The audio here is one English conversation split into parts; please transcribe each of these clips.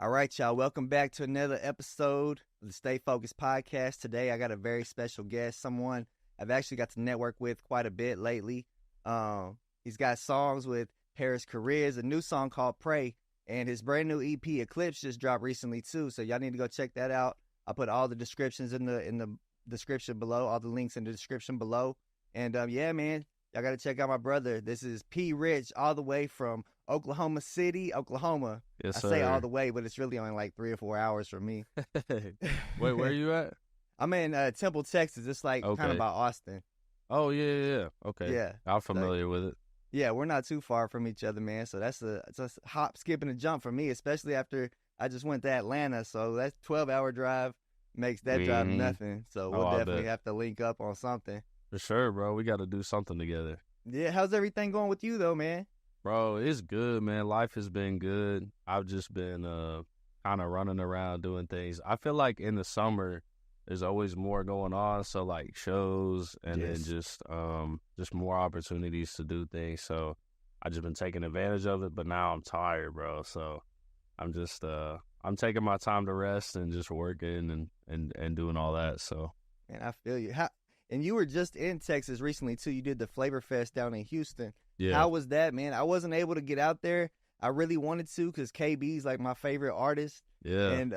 All right, y'all. Welcome back to another episode of the Stay Focused podcast. Today, I got a very special guest, someone I've actually got to network with quite a bit lately. He's got songs with Paris Careers, a new song called Pray, and his brand new EP, Eclipse, just dropped recently too. So y'all need to go check that out. I'll put all the descriptions in the description below, all the links in the description below. And yeah, man, y'all got to check out my brother. This is P. Rich, all the way from Oklahoma City, Oklahoma. Yes, I sir. say all the way, but it's really only like 3 or 4 hours from me. Wait, where you at? I'm in Temple, Texas. It's like kind Okay. of by Austin. Oh, yeah. Okay. Yeah. I'm familiar with it. Yeah, we're not too far from each other, man. So it's a hop, skip, and a jump for me, especially after I just went to Atlanta. So that 12-hour drive makes that drive nothing. So we'll definitely have to link up on something. For sure, bro. We got to do something together. Yeah, how's everything going with you, though, man? Bro, it's good, man. Life has been good. I've just been kind of running around doing things. I feel like in the summer, there's always more going on. So like shows and then just more opportunities to do things. So I just been taking advantage of it. But now I'm tired, bro. So I'm just I'm taking my time to rest and just working and doing all that. So Man, I feel you. And you were just in Texas recently too. You did the Flavor Fest down in Houston. yeah. How was that, man? I wasn't able to get out there. I really wanted to because KB's like my favorite artist. Yeah. And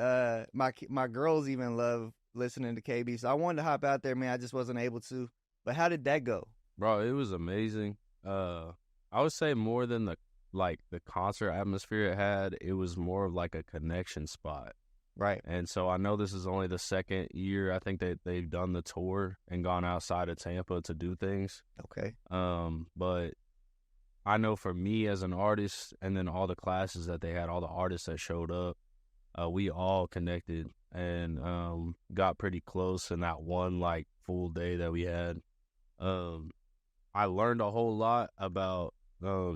my girls even love listening to KB. So I wanted to hop out there, man. I just wasn't able to. But how did that go? Bro, it was amazing. I would say more than the concert atmosphere it had, it was more of like a connection spot. Right. And so I know this is only the second year I think that they've done the tour and gone outside of Tampa to do things. Okay. But I know for me as an artist and then all the classes that they had, all the artists that showed up, we all connected and got pretty close in that one like full day that we had. I learned a whole lot about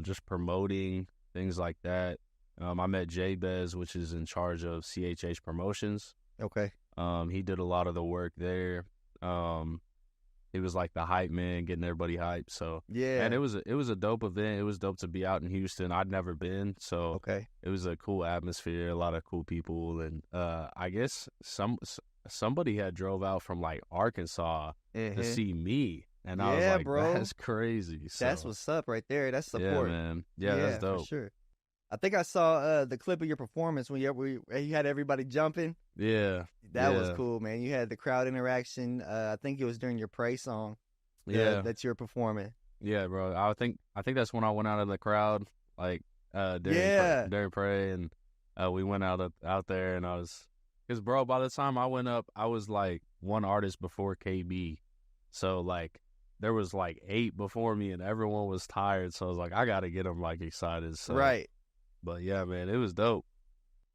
just promoting things like that. I met Jabez, which is in charge of CHH Promotions. Okay. He did a lot of the work there. He was like the hype man, getting everybody hyped. So yeah, and it was a dope event. It was dope to be out in Houston. I'd never been, so okay. It was a cool atmosphere, a lot of cool people, and I guess somebody had drove out from like Arkansas to see me, and I was like, bro, that's crazy. So, that's what's up right there. That's support, yeah, man. Yeah, that's dope. For sure. I think I saw the clip of your performance when you had everybody jumping. Yeah. That was cool, man. You had the crowd interaction. I think it was during your Pray song that you're performing. Yeah, bro. I think that's when I went out of the crowd, like during Pray, and we went out there, and I was, because bro, by the time I went up, I was like one artist before KB, so like there was like 8 before me, and everyone was tired, so I was like, I gotta get them like excited. So. Right. But yeah, man, it was dope.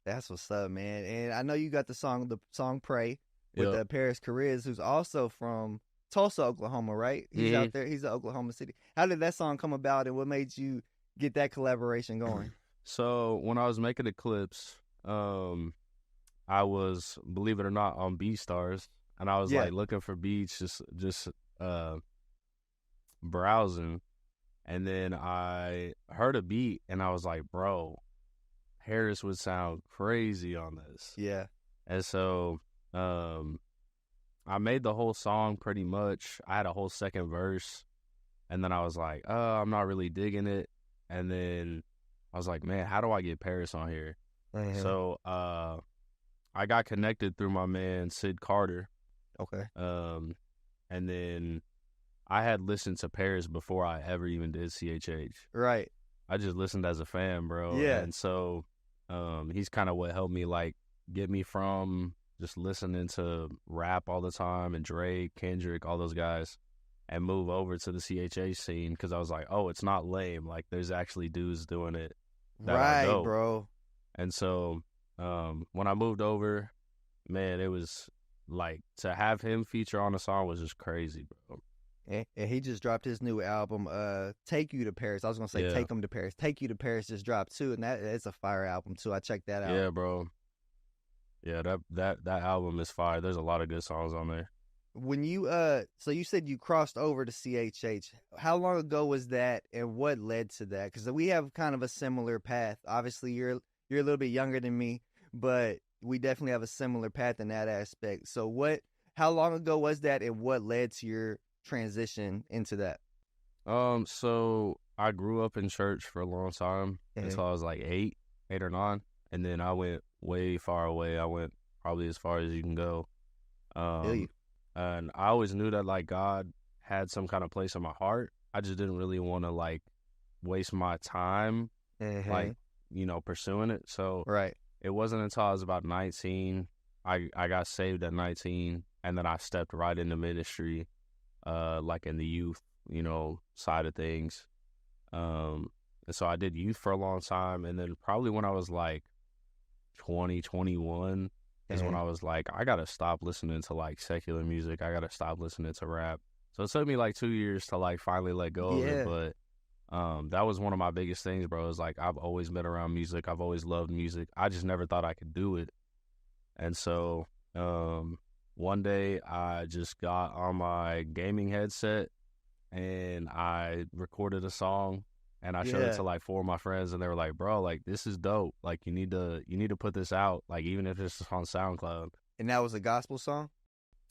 That's what's up, man. And I know you got the song Pray with Paris Careers, who's also from Tulsa, Oklahoma, right? He's out there. He's in Oklahoma City. How did that song come about, and what made you get that collaboration going? So when I was making Eclipse, I was, believe it or not, on BeatStars, and I was like looking for beats, just browsing. And then I heard a beat, and I was like, bro, Harris would sound crazy on this. Yeah. And so I made the whole song pretty much. I had a whole second verse, and then I was like, I'm not really digging it. And then I was like, man, how do I get Paris on here? Mm-hmm. So I got connected through my man, Sid Carter. Okay. And then I had listened to Paris before I ever even did CHH. Right. I just listened as a fan, bro. Yeah. And so he's kind of what helped me, like, get me from just listening to rap all the time and Drake, Kendrick, all those guys, and move over to the CHH scene, because I was like, oh, it's not lame. Like, there's actually dudes doing it. Right, bro. And so when I moved over, man, it was like, to have him feature on the song was just crazy, bro. And he just dropped his new album, Take You to Paris. I was going to say Take Him to Paris. Take You to Paris just dropped, too, and it's a fire album, too. I checked that out. Yeah, bro. Yeah, that album is fire. There's a lot of good songs on there. When you, so you said you crossed over to CHH. How long ago was that, and what led to that? Because we have kind of a similar path. Obviously, you're a little bit younger than me, but we definitely have a similar path in that aspect. So how long ago was that, and what led to your transition into that? So I grew up in church for a long time until I was like 8 or 9, and then I went way far away. I went probably as far as you can go. Feel you. And I always knew that like God had some kind of place in my heart. I just didn't really want to like waste my time like, pursuing it. So Right. it wasn't until I was about 19, I got saved at 19, and then I stepped right into ministry, like in the youth, side of things. And so I did youth for a long time, and then probably when I was like 20, 21 is when I was like, I gotta stop listening to like secular music. I gotta stop listening to rap. So it took me like 2 years to like finally let go of it, but that was one of my biggest things, bro. Is like I've always been around music. I've always loved music. I just never thought I could do it. And so one day I just got on my gaming headset and I recorded a song, and I showed it to like 4 of my friends, and they were like, bro, like this is dope. Like you need to put this out, like even if it's on SoundCloud. And that was a gospel song?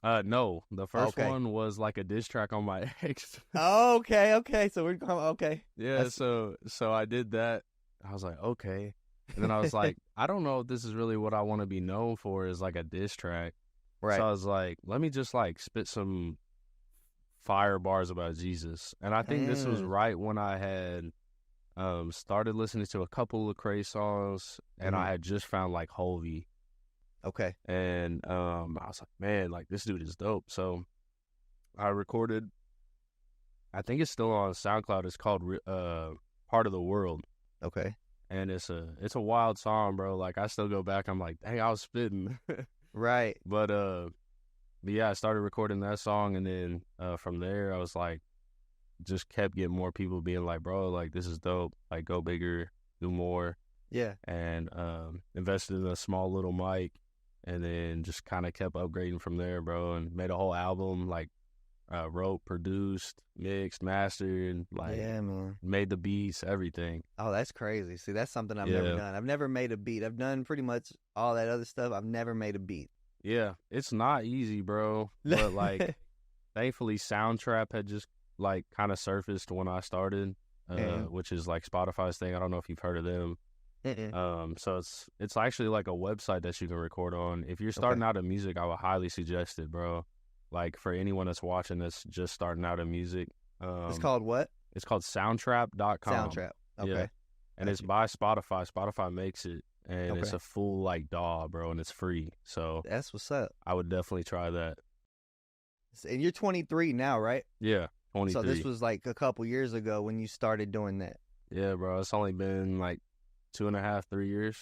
No, the first one was like a diss track on my ex. Oh, okay. So we're going, okay. Yeah, so I did that. I was like, okay. And then I was like, I don't know if this is really what I want to be known for, is like a diss track. Right. So I was like, let me just like spit some fire bars about Jesus. And I think this was right when I had started listening to a couple of Cray songs, and I had just found like Hovey. Okay. And I was like, man, like this dude is dope. So I recorded, I think it's still on SoundCloud. It's called Part of the World. Okay. And it's a wild song, bro. Like I still go back, I'm like, dang, I was spitting. Right. But yeah, I started recording that song, and then from there I was like, just kept getting more people being like, bro, like this is dope. Like go bigger, do more. Yeah. And invested in a small little mic, and then just kind of kept upgrading from there, bro, and made a whole album, like wrote, produced, mixed, mastered, like made the beats, everything. Oh, that's crazy. See, that's something I've never done. I've never made a beat. I've done pretty much all that other stuff. I've never made a beat. Yeah, it's not easy, bro. But like, thankfully, Soundtrap had just like kind of surfaced when I started, which is like Spotify's thing. I don't know if you've heard of them. So it's actually like a website that you can record on. If you're starting out in music, I would highly suggest it, bro. Like for anyone that's watching that's just starting out in music. It's called what? It's called soundtrap.com. Soundtrap. Okay. Yeah. And it's by Spotify. Spotify makes it, and it's a full like DAW, bro, and it's free. So that's what's up. I would definitely try that. And you're 23 now, right? Yeah, 23. So this was like a couple years ago when you started doing that. Yeah, bro. It's only been like 2.5, 3 years.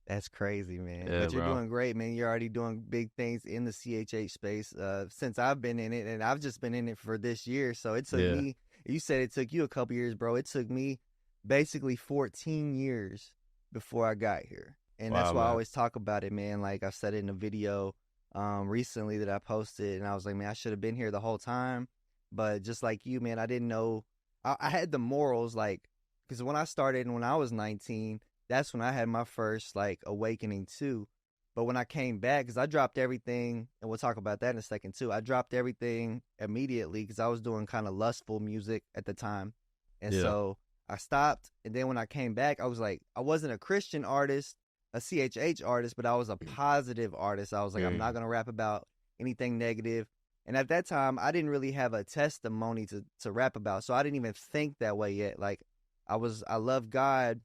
That's crazy, man. Yeah, but you're bro. doing great, man. You're already doing big things in the CHH space since I've been in it, and I've just been in it for this year. So it took me, you said it took you a couple years, bro. It took me basically 14 years before I got here. And that's why I always talk about it, man. Like I said in a video recently that I posted, and I was like, man, I should have been here the whole time. But just like you, man, I didn't know. I had the morals, like, because when I started and when I was 19, that's when I had my first like awakening too. But when I came back, because I dropped everything, and we'll talk about that in a second too. I dropped everything immediately because I was doing kind of lustful music at the time. And so I stopped. And then when I came back, I was like, I wasn't a Christian artist, a CHH artist, but I was a positive artist. I was like, I'm not going to rap about anything negative. And at that time, I didn't really have a testimony to rap about. So I didn't even think that way yet. Like I love God,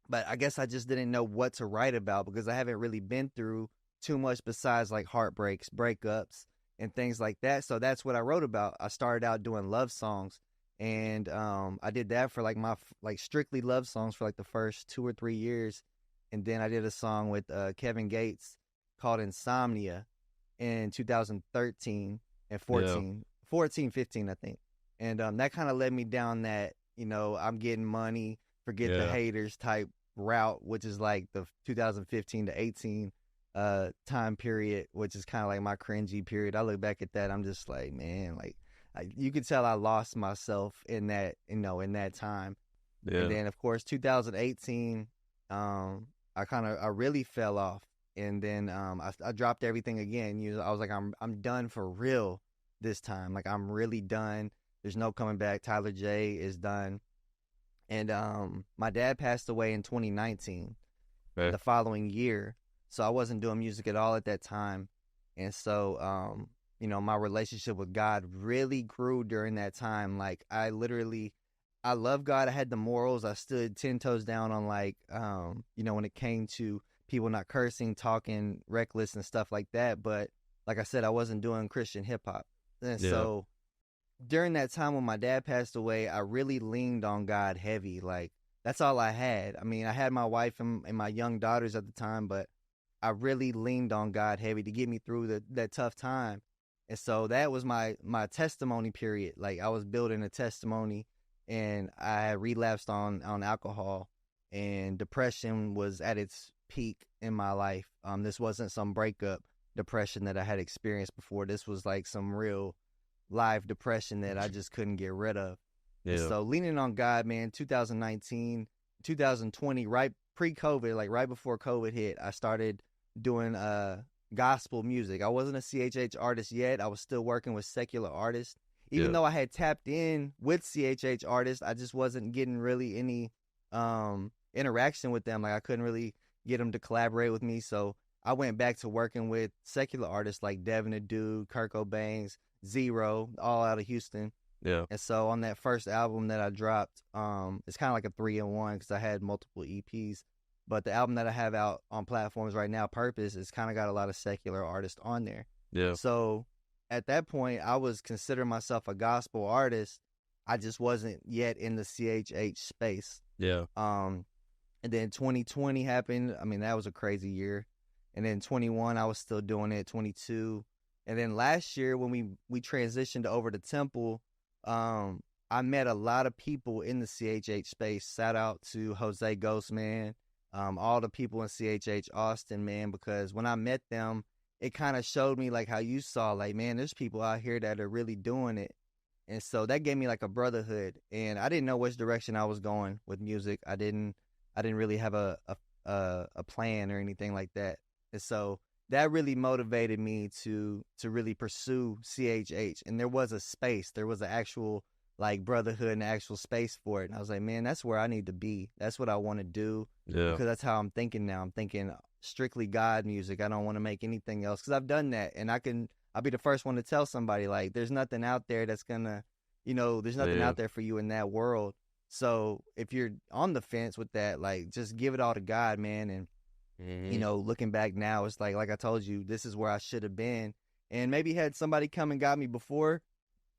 but I guess I just didn't know what to write about because I haven't really been through too much besides like heartbreaks, breakups, and things like that. So that's what I wrote about. I started out doing love songs, and I did that for like my strictly love songs for like the first 2 or 3 years. And then I did a song with Kevin Gates called Insomnia in 2013 and 14, 15, I think. And that kind of led me down that, I'm getting money, forget the haters type route, which is like the 2015 to 18 time period, which is kind of like my cringy period. I look back at that, I'm just like, man, like you could tell I lost myself in that, in that time. And then of course 2018, I really fell off. and then I dropped everything again. I was like, I'm done for real this time. Like, I'm really done. There's no coming back. Tyler J is done. And my dad passed away in 2019, Okay. the following year. So I wasn't doing music at all at that time. And so, my relationship with God really grew during that time. Like, I love God. I had the morals. I stood 10 toes down on, like, when it came to people not cursing, talking reckless and stuff like that. But like I said, I wasn't doing Christian hip hop. And Yeah. so during that time when my dad passed away, I really leaned on God heavy. Like, that's all I had. I mean, I had my wife and my young daughters at the time, but I really leaned on God heavy to get me through that tough time. And so that was my testimony period. Like, I was building a testimony, and I had relapsed on alcohol, and depression was at its peak in my life. This wasn't some breakup depression that I had experienced before. This was like some real live depression that I just couldn't get rid of. And Yeah. so leaning on God, man, 2019, 2020, right pre-COVID, like right before COVID hit, I started doing gospel music. I wasn't a CHH artist yet. I was still working with secular artists. Even Yeah. though I had tapped in with CHH artists, I just wasn't getting really any interaction with them. Like, I couldn't really get them to collaborate with me. So I went back to working with secular artists like Devin Adu, Kirk O'Banks, Zero, all out of Houston. Yeah. And so on that first album that I dropped, it's kind of like a 3-in-1 because I had multiple EPs. But the album that I have out on platforms right now, Purpose, it's kind of got a lot of secular artists on there. Yeah. So at that point, I was considering myself a gospel artist. I just wasn't yet in the CHH space. Yeah. And then 2020 happened. I mean, that was a crazy year. And then 21, I was still doing it. 22. And then last year when we transitioned over to Temple, I met a lot of people in the CHH space. Shout out to Jose Ghostman, all the people in CHH Austin, man, because when I met them, it kind of showed me like how you saw, like, man, there's people out here that are really doing it. And so that gave me like a brotherhood. And I didn't know which direction I was going with music. I didn't really have a plan or anything like that. And so that really motivated me to really pursue CHH. And there was a space, there was an actual like brotherhood and actual space for it. And I was like, man, that's where I need to be. That's what I want to do. Yeah. Because that's how I'm thinking now. I'm thinking strictly God music. I don't want to make anything else because I've done that. And I'll be the first one to tell somebody, like, there's nothing out there that's gonna, there's nothing out there for you in that world. So if you're on the fence with that, like, just give it all to God, man. And looking back now, it's like I told you, this is where I should have been. And maybe had somebody come and got me before,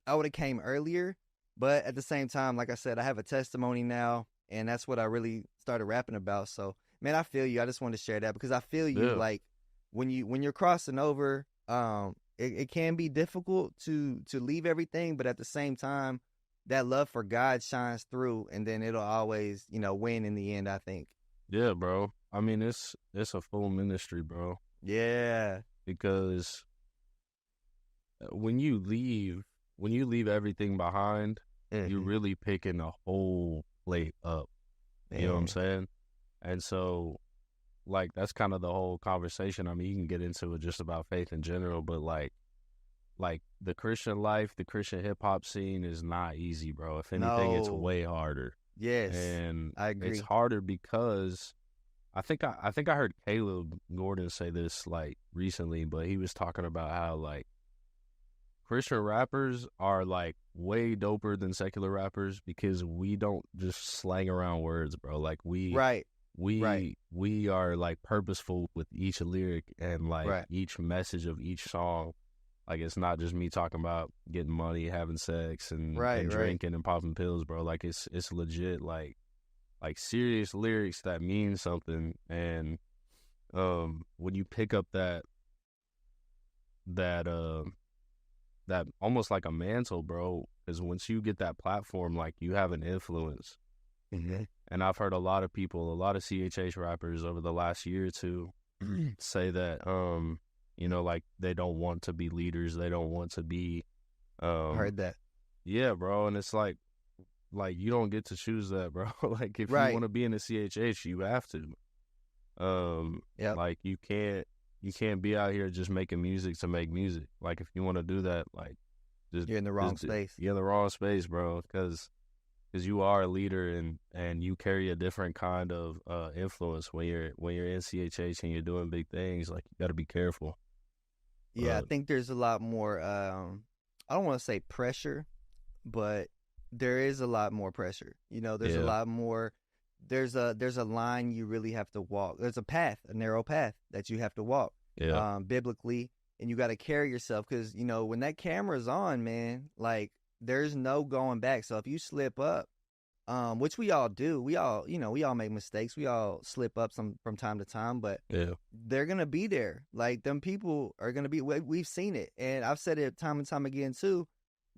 I would have came earlier. But at the same time, like I said, I have a testimony now, and that's what I really started rapping about. So, man, I feel you. I just wanted to share that because I feel you. Yeah. Like, when you're crossing over, it can be difficult to leave everything, but at the same time, that love for God shines through, and then it'll always, win in the end, I think. Yeah, bro. I mean, it's a full ministry, bro. Yeah. Because when you leave everything behind, you're really picking a whole plate up. You know what I'm saying? And so, like, that's kind of the whole conversation. I mean, you can get into it just about faith in general, but like the Christian life, the Christian hip hop scene is not easy, bro. If anything, it's No. way harder. Yes. And I agree. it's harder because I think I heard Caleb Gordon say this like recently, but he was talking about how like Christian rappers are like way doper than secular rappers because we don't just slang around words, bro. Like we are like purposeful with each lyric and like each message of each song. Like, it's not just me talking about getting money, having sex, and drinking and popping pills, bro. Like, it's legit, like serious lyrics that mean something. And when you pick up that almost like a mantle, bro, because once you get that platform, like, you have an influence. Mm-hmm. And I've heard a lot of people, a lot of CHH rappers over the last year or two say that, like, they don't want to be leaders. They don't want to be. I heard that. Yeah, bro. And it's like you don't get to choose that, bro. Like, if you want to be in the CHH, you have to. Yep. Like you can't be out here just making music to make music. Like if you want to do that, like You're in the wrong space. You're in the wrong space, bro. Because you are a leader and you carry a different kind of influence when you're in CHH and you're doing big things. Like you got to be careful. Yeah, I think there's a lot more. I don't want to say pressure, but there is a lot more pressure. There's a lot more. There's a line you really have to walk. There's a path, a narrow path that you have to walk. Yeah. Biblically, and you got to carry yourself because when that camera's on, man, like there's no going back. So if you slip up, which we all do, we all make mistakes. We all slip up from time to time, but Yeah. they're gonna be there. Like them people are gonna be. We've seen it, and I've said it time and time again too.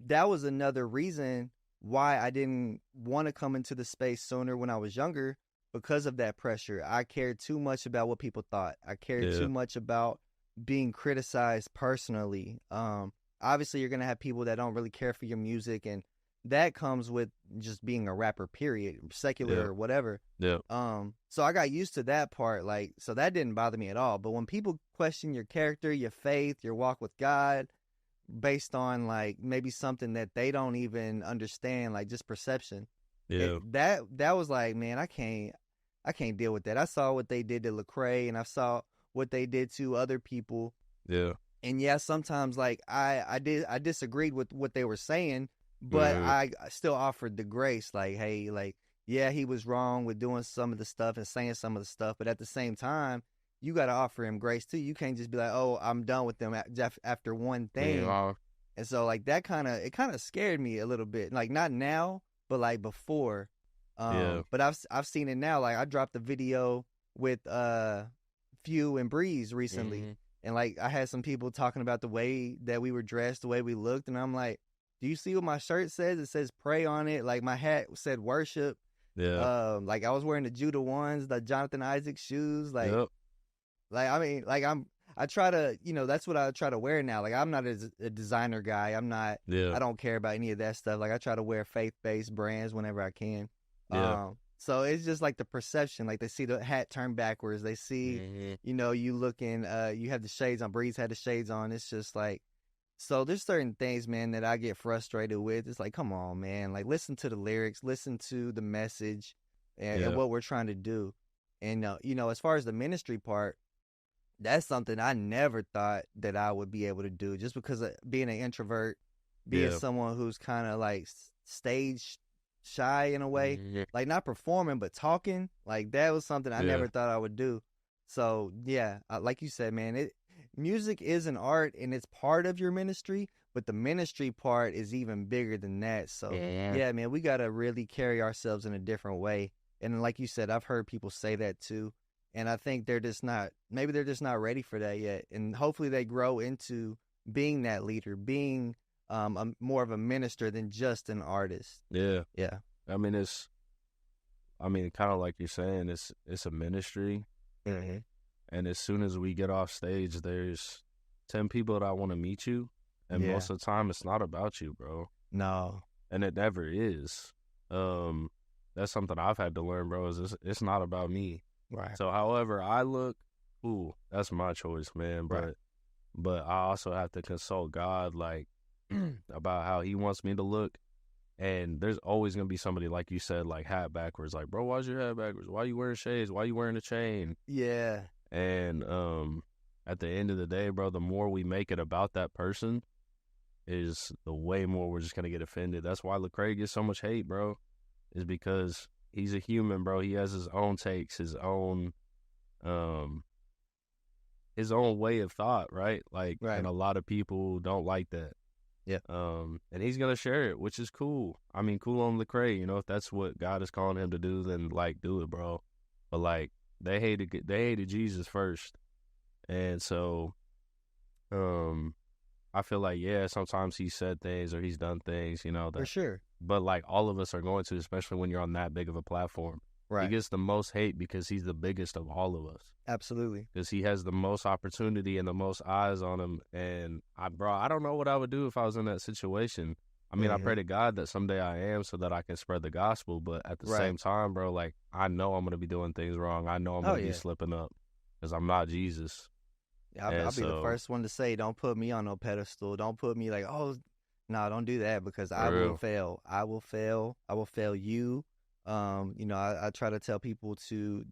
That was another reason why I didn't want to come into the space sooner when I was younger, because of that pressure. I cared too much about what people thought. I cared too much about being criticized personally. Obviously you're gonna have people that don't really care for your music, and that comes with just being a rapper, period, secular or whatever. Yeah. So I got used to that part, like, so that didn't bother me at all. But when people question your character, your faith, your walk with God, based on like maybe something that they don't even understand, like just perception, that was like, man, I can't deal with that. I saw what they did to Lecrae, and I saw what they did to other people. Yeah. And yeah, sometimes like I disagreed with what they were saying, but I still offered the grace, like, hey, like, yeah, he was wrong with doing some of the stuff and saying some of the stuff, but at the same time, you got to offer him grace too. You can't just be like, oh, I'm done with them after one thing. And so like that kind of scared me a little bit. Like not now, but like before. But I've seen it now. Like I dropped a video with Few and Breeze recently, and like I had some people talking about the way that we were dressed, the way we looked, and I'm like, do you see what my shirt says? It says pray on it. Like my hat said worship. Yeah. Like I was wearing the Judah ones, the Jonathan Isaac shoes. Like, like I mean, like I try to, that's what I try to wear now. Like I'm not a designer guy. I'm not. I don't care about any of that stuff. Like I try to wear faith-based brands whenever I can. So it's just like the perception. Like they see the hat turned backwards. They see, you looking. You have the shades on. Breeze had the shades on. It's just like. So there's certain things, man, that I get frustrated with. It's like, come on, man. Like, listen to the lyrics, listen to the message, and what we're trying to do. And, as far as the ministry part, that's something I never thought that I would be able to do, just because of being an introvert, being someone who's kind of like stage shy in a way, like not performing, but talking. Like, that was something I never thought I would do. So, yeah, like you said, man, music is an art and it's part of your ministry, but the ministry part is even bigger than that. So yeah, man, we got to really carry ourselves in a different way. And like you said, I've heard people say that too. And I think maybe they're just not ready for that yet. And hopefully they grow into being that leader, being more of a minister than just an artist. Yeah. Yeah. I mean, kind of like you're saying, it's a ministry. Mm-hmm. And as soon as we get off stage, there's 10 people that want to meet you. And most of the time, it's not about you, bro. No. And it never is. That's something I've had to learn, bro, is it's not about me. Right. So however I look, that's my choice, man. But I also have to consult God, like, about how he wants me to look. And there's always going to be somebody, like you said, like, hat backwards. Like, bro, why's your hat backwards? Why you wearing shades? Why you wearing a chain? Yeah. And at the end of the day, bro, the more we make it about that person is the way more we're just going to get offended. That's why Lecrae gets so much hate, bro, is because he's a human, bro. He has his own takes, his own way of thought, right? Like, and a lot of people don't like that. Yeah. And he's going to share it, which is cool. I mean, cool on Lecrae, if that's what God is calling him to do, then, like, do it, bro. But, like, they hated Jesus first. And so I feel like, sometimes he said things or he's done things, that, for sure. But like all of us are going to, especially when you're on that big of a platform. Right. He gets the most hate because he's the biggest of all of us. Absolutely. Because he has the most opportunity and the most eyes on him. And I don't know what I would do if I was in that situation. I mean, I pray to God that someday I am so that I can spread the gospel. But at the Right. same time, bro, like, I know I'm going to be doing things wrong. I know I'm Oh going to be yeah. slipping up because I'm not Jesus. Yeah, I'll And be the so, first one to say, don't put me on no pedestal. Don't put me like, oh, no, don't do that because I for will real. fail. I will fail. I will fail you. I try to tell people to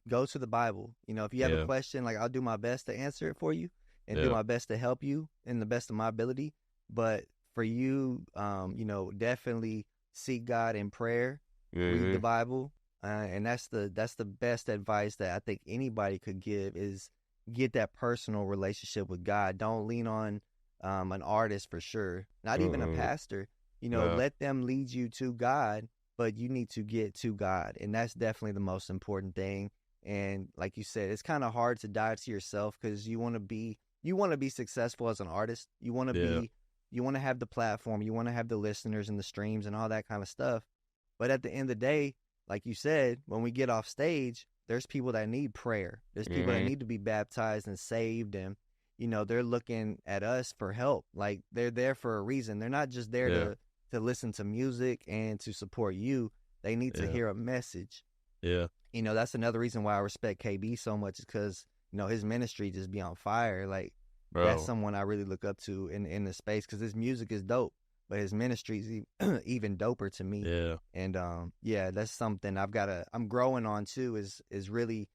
go to the Bible. If you have a Yeah. question, like I'll do my best to answer it for you and do Yeah. my best to help you in the best of my ability. But for you, definitely seek God in prayer, read the Mm-hmm. Bible, and that's the best advice that I think anybody could give is get that personal relationship with God. Don't lean on an artist for sure, not even a Mm-hmm. pastor. Yeah. Let them lead you to God, but you need to get to God, and that's definitely the most important thing. And like you said, it's kind of hard to die to yourself because you want to be successful as an artist. Yeah. You want to have the platform, you want to have the listeners and the streams and all that kind of stuff. But at the end of the day, like you said, when we get off stage, there's people that need prayer. There's people that Mm-hmm. need to be baptized and saved, and they're looking at us for help. Like they're there for a reason. They're not just there Yeah. to listen to music and to support you. They need to Yeah. hear a message. Yeah. That's another reason why I respect KB so much is because his ministry just be on fire. Like that's Bro. someone I really look up to in the space because his music is dope, but his ministry is even doper to me. Yeah. And yeah, that's something I'm growing on too. Is really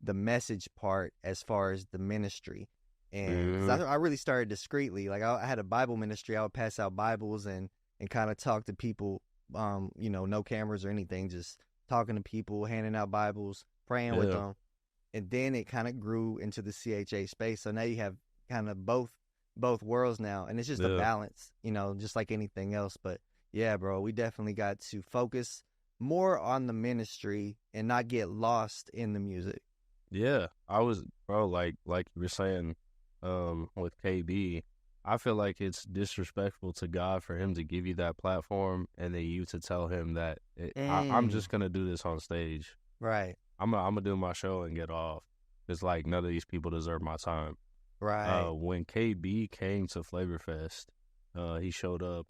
the message part as far as the ministry, and because Mm-hmm. I really started discreetly. Like I had a Bible ministry, I would pass out Bibles and kind of talk to people. No cameras or anything, just talking to people, handing out Bibles, praying with Yeah. them, and then it kind of grew into the CHA space. So now you have kind of both worlds now, and it's just a Yeah. balance, just like anything else. But yeah, bro, we definitely got to focus more on the ministry and not get lost in the music. Yeah. I was, bro, like you were saying, with KB, I feel like it's disrespectful to God for him to give you that platform and then you to tell him that I'm Dang. just gonna do this on stage. Right, I'm gonna do my show and get off. It's like none of these people deserve my time. right. When KB came to Flavor Fest, he showed up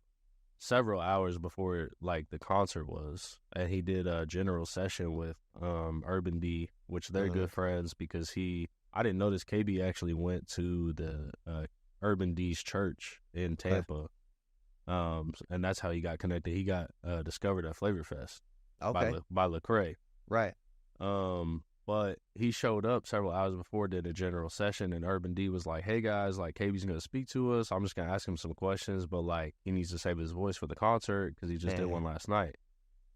several hours before like the concert was, and he did a general session with Urban D, which they're Uh-huh. good friends because I didn't notice KB actually went to the Urban D's church in Okay. Tampa, and that's how he got connected. He got discovered at Flavor Fest Okay. by Lecrae. Right. But he showed up several hours before, did a general session, and Urban D was like, "Hey guys, like KB's gonna speak to us. I'm just gonna ask him some questions, but like he needs to save his voice for the concert because he just did one Man. last night."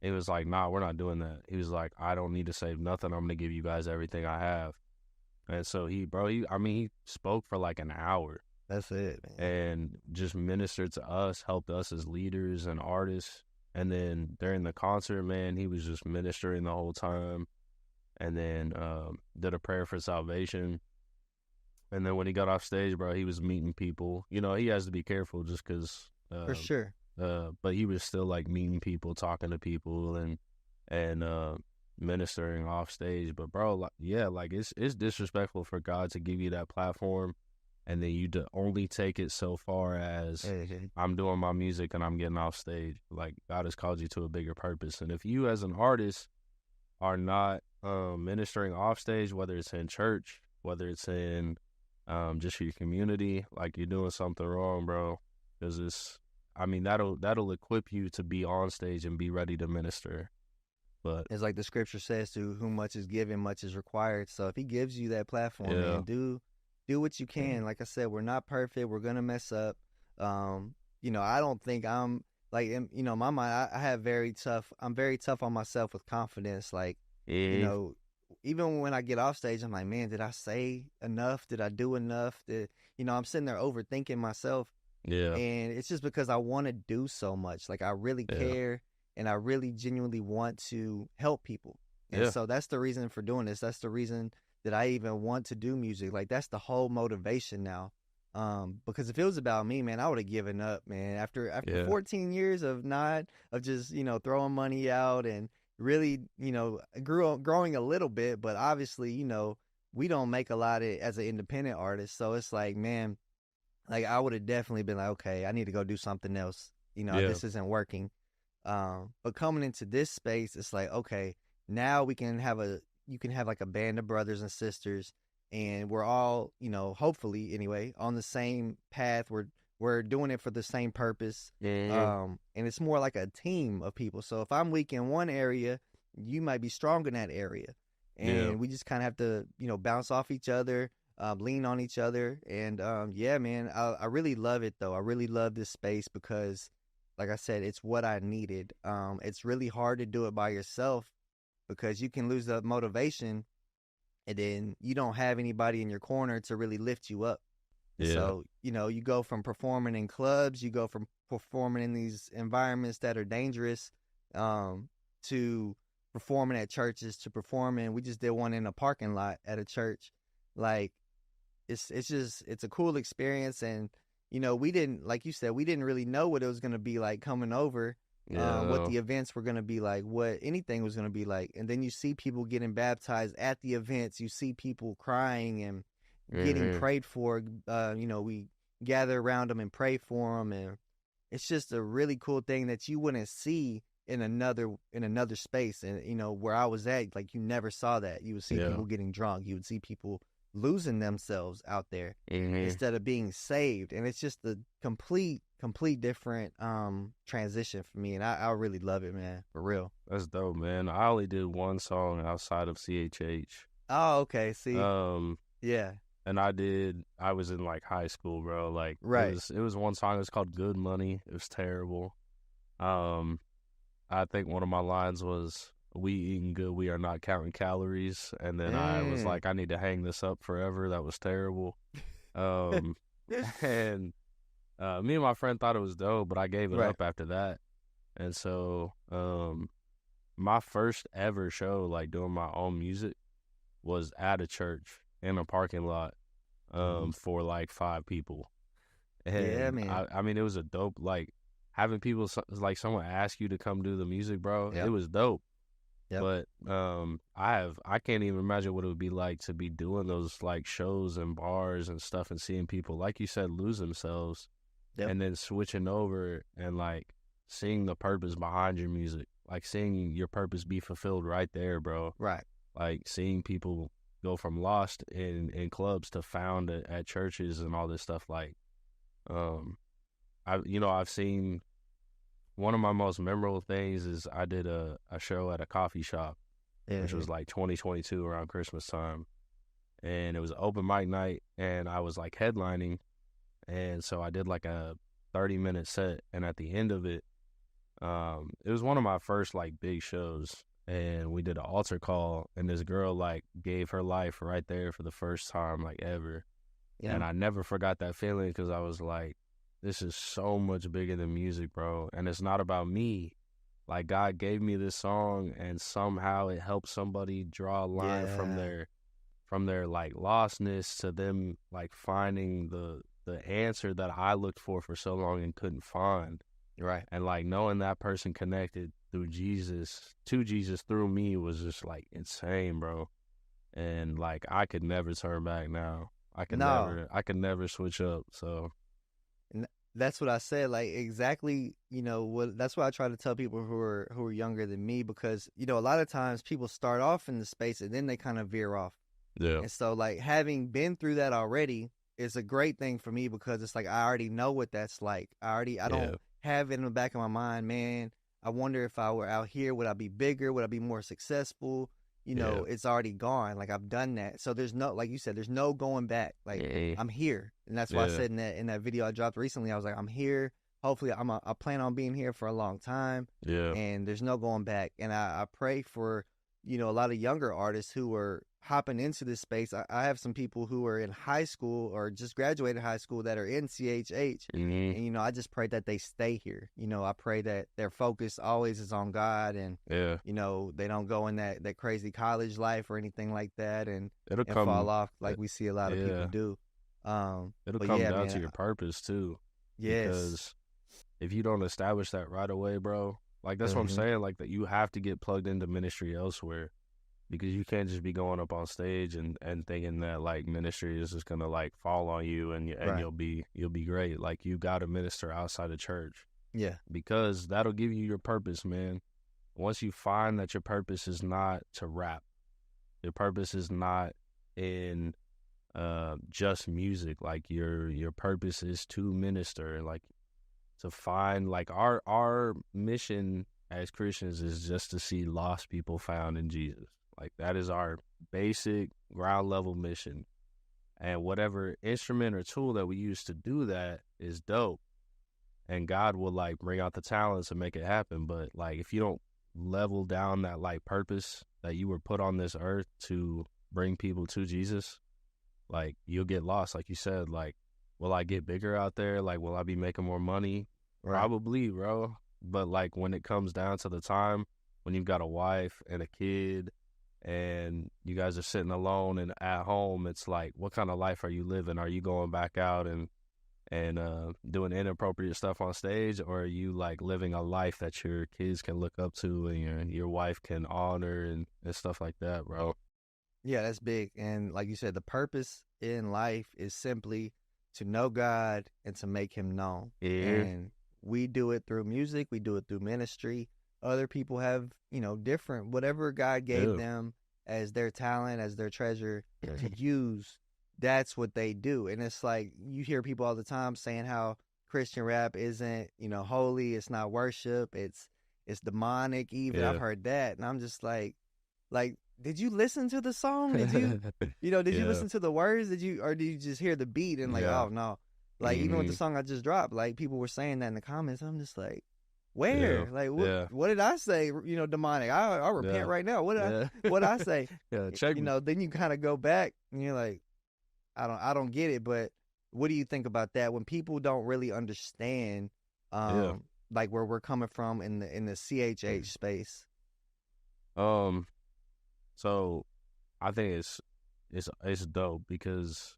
He was like, "Nah, we're not doing that." He was like, "I don't need to save nothing. I'm gonna give you guys everything I have." And so he spoke for like an hour That's it, man. and just ministered to us, helped us as leaders and artists. And then during the concert, man, he was just ministering the whole time. And then did a prayer for salvation. And then when he got off stage, bro, he was meeting people. He has to be careful just because. For sure. But he was still like meeting people, talking to people, and ministering off stage. But bro, like it's disrespectful for God to give you that platform, and then you to only take it so far as Mhm. I'm doing my music and I'm getting off stage. Like God has called you to a bigger purpose, and if you as an artist are not ministering off stage, whether it's in church, whether it's in just your community, like you're doing something wrong, bro. Because that'll equip you to be on stage and be ready to minister. But It's like the scripture says, to whom much is given, much is required. So if he gives you that platform, yeah, man, do what you can. Like I said, we're not perfect. We're gonna mess up. I don't think I'm like my mind. I have very tough. I'm very tough on myself with confidence. Like, you yeah, know, even when I get off stage, I'm like, man, did I say enough? Did I do enough? I'm sitting there overthinking myself, yeah, and it's just because I want to do so much. Like I really yeah, care, and I really genuinely want to help people. And yeah, so that's the reason for doing this. That's the reason that I even want to do music. Like that's the whole motivation now. Because if it was about me, man, I would have given up, man. After yeah, 14 years of just throwing money out and really growing a little bit, but obviously we don't make a lot as an independent artist. So it's like, man, like I would have definitely been like, okay, I need to go do something else. Yeah. this isn't working. But coming into this space, it's like, okay, now you can have like a band of brothers and sisters, and we're all, hopefully anyway, on the same path. We're doing it for the same purpose. Hmm. And it's more like a team of people. So if I'm weak in one area, you might be strong in that area. Yeah. And we just kind of have to, bounce off each other, lean on each other. And yeah, man, I really love it though. I really love this space because, like I said, it's what I needed. It's really hard to do it by yourself because you can lose the motivation and then you don't have anybody in your corner to really lift you up. And Yeah. so, you go from performing in clubs, you go from performing in these environments that are dangerous, to performing at churches, to performing. We just did one in a parking lot at a church. Like, it's a cool experience. And, we didn't, like you said, we didn't really know what it was going to be like coming over, what Yeah. the events were going to be like, what anything was going to be like. And then you see people getting baptized at the events. You see people crying and getting Hmm. prayed for. We gather around them and pray for them, and it's just a really cool thing that you wouldn't see in another space. And where I was at, like, you never saw that. You would see Yeah. people getting drunk. You would see people losing themselves out there Hmm. instead of being saved. And it's just a complete different transition for me. And I really love it, man, for real. That's dope, man. I only did one song outside of CHH. Oh, okay. See, Um, yeah, and I was in like high school, bro. Like right. it was one song. It was called "Good Money." It was terrible. Um, I think one of my lines was, "We eating good, we are not counting calories." And then I was Mm. like, "I need to hang this up forever." That was terrible. Um, and me and my friend thought it was dope, but I gave it Right. up after that. And so, my first ever show, like doing my own music, was at a church in a parking lot, Hmm. for like 5 people. Yeah, And man. I mean, it was a dope, like having people, like someone ask you to come do the music, bro. It Yep. was dope. Yep. But I can't even imagine what it would be like to be doing those like shows and bars and stuff and seeing people, like you said, lose themselves Yep. and then switching over and like seeing the purpose behind your music, like seeing your purpose be fulfilled right there, bro. Right. Like seeing people go from lost in clubs to found at churches and all this stuff. Like, um, I've seen one of my most memorable things is I did a show at a coffee shop, which Yeah. was like 2022 around Christmas time, and it was open mic night, and I was like headlining, and so I did like a 30-minute set, and at the end of it, it was one of my first like big shows, and we did an altar call, and this girl like gave her life right there for the first time like ever, Yeah. and I never forgot that feeling because I was like, this is so much bigger than music, bro, and it's not about me. Like God gave me this song, and somehow it helped somebody draw a line Yeah. from their like lostness to them like finding the answer that I looked for so long and couldn't find. Right. And like knowing that person connected through Jesus to Jesus through me was just like insane, bro. And like I could never turn back now. No. I could never switch up. So And that's what I said. Like, exactly. What that's what I try to tell people who are younger than me, because a lot of times people start off in the space and then they kind of veer off. yeah, And so, like, having been through that already is a great thing for me, because it's like I already know what that's like. I don't yeah, have it in the back of my mind, man. I wonder if I were out here, would I be bigger? Would I be more successful? yeah, It's already gone. Like, I've done that. So there's no, like you said, there's no going back. Like, yeah, I'm here. And that's why I yeah, said in that video I dropped recently, I was like, I'm here. Hopefully I plan on being here for a long time, yeah, and there's no going back. And I pray for, a lot of younger artists who are hopping into this space. I have some people who are in high school or just graduated high school that are in CHH. hmm, And, I just pray that they stay here. I pray that their focus always is on God, and, yeah. they don't go in that crazy college life or anything like that, It'll and fall come, off uh, like we see a lot of people yeah. do. It'll But come yeah, down to man. your purpose too, Yes. because if you don't establish that right away, bro, like that's what I'm Hmm. saying. Like that, you have to get plugged into ministry elsewhere because you can't just be going up on stage and thinking that like ministry is just gonna like fall on you and Right. you'll be great. Like you got to minister outside of church. Yeah. because that'll give you your purpose, man. Once you find that your purpose is not to rap, your purpose is not in just music, like your purpose is to minister, like to find, like our mission as Christians is just to see lost people found in Jesus. Like that is our basic ground level mission. And whatever instrument or tool that we use to do that is dope. And God will like bring out the talents and make it happen. But like if you don't level down that like purpose that you were put on this earth to bring people to Jesus, like you'll get lost. Like you said, like, will I get bigger out there? Like, will I be making more money? Right. Probably, bro. But like when it comes down to the time when you've got a wife and a kid and you guys are sitting alone and at home, it's like, what kind of life are you living? Are you going back out and doing inappropriate stuff on stage, or are you like living a life that your kids can look up to and your wife can honor and stuff like that, bro? Yeah, that's big. And like you said, the purpose in life is simply to know God and to make him known. Yeah. And we do it through music. We do it through ministry. Other people have, different, whatever God gave them as their talent, as their treasure to use. That's what they do. And it's like you hear people all the time saying how Christian rap isn't, holy. It's not worship. It's demonic even. Yeah. I've heard that. And I'm just like, did you listen to the song? Did you, did you listen to the words? Did you just hear the beat and like, oh no. Like even with the song I just dropped, like people were saying that in the comments. I'm just like, where? Yeah. Like what did I say? Demonic. I'll repent right now. What I say? Check me. Then you kind of go back and you're like, I don't get it. But what do you think about that when people don't really understand, like where we're coming from in the CHH space? So I think it's dope because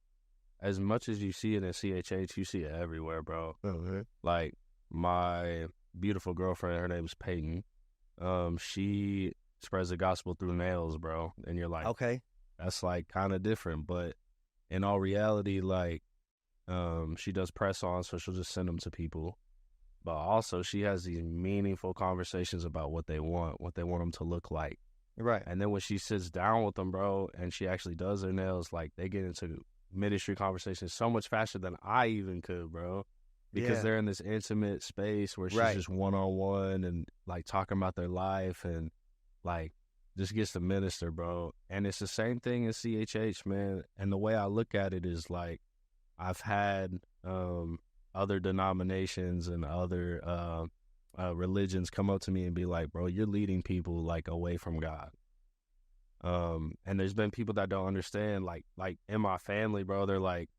as much as you see it in CHH, you see it everywhere, bro. Okay. Like my beautiful girlfriend, her name is Peyton. She spreads the gospel through nails, bro. And you're like, okay, that's like kind of different. But in all reality, like, she does press on, so she'll just send them to people. But also she has these meaningful conversations about what they want them to look like. Right. And then when she sits down with them, bro, and she actually does their nails, like they get into ministry conversations so much faster than I even could, bro. Because they're in this intimate space where she's just one-on-one and like talking about their life and like just gets to minister, bro. And it's the same thing in CHH, man. And the way I look at it is like I've had other denominations and other religions come up to me and be like, bro, you're leading people like away from God. And there's been people that don't understand, like in my family, bro, they're like,